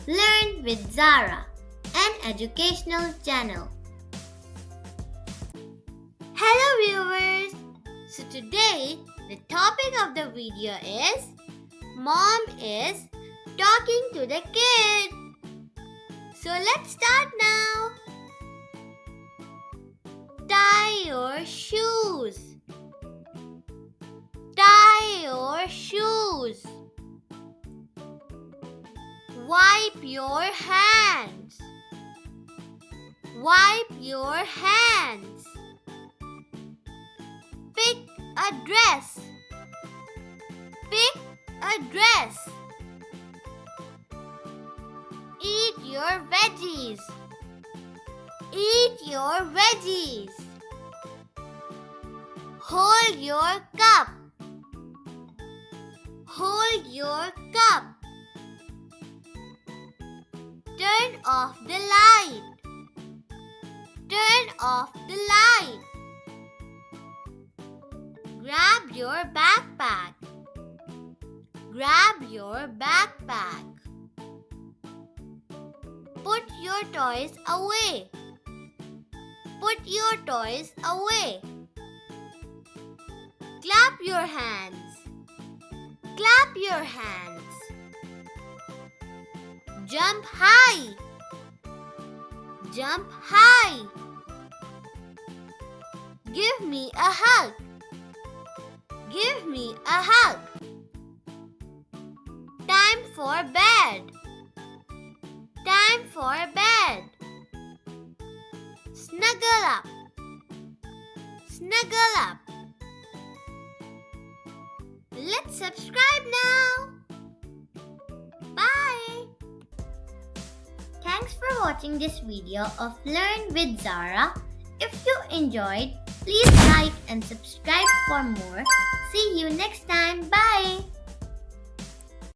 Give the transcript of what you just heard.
Learn with Zara, an educational channel. Hello viewers! So today the topic of the video is Mom is talking to the kid. So let's start now. Tie your shoes. Tie your shoes. Wipe your hands. Wipe your hands. Pick a dress. Pick a dress. Eat your veggies. Eat your veggies. Hold your cup. Hold your cup. Turn off the light. Turn off the light. Grab your backpack. Grab your backpack. Put your toys away. Put your toys away. Clap your hands. Clap your hands. Jump high. Jump high. Give me a hug. Give me a hug. Time for bed. Time for bed. Snuggle up. Snuggle up. Let's subscribe now. Bye. Thanks for watching this video of Learn with Zara. If you enjoyed, please like and subscribe for more. See you next time. Bye.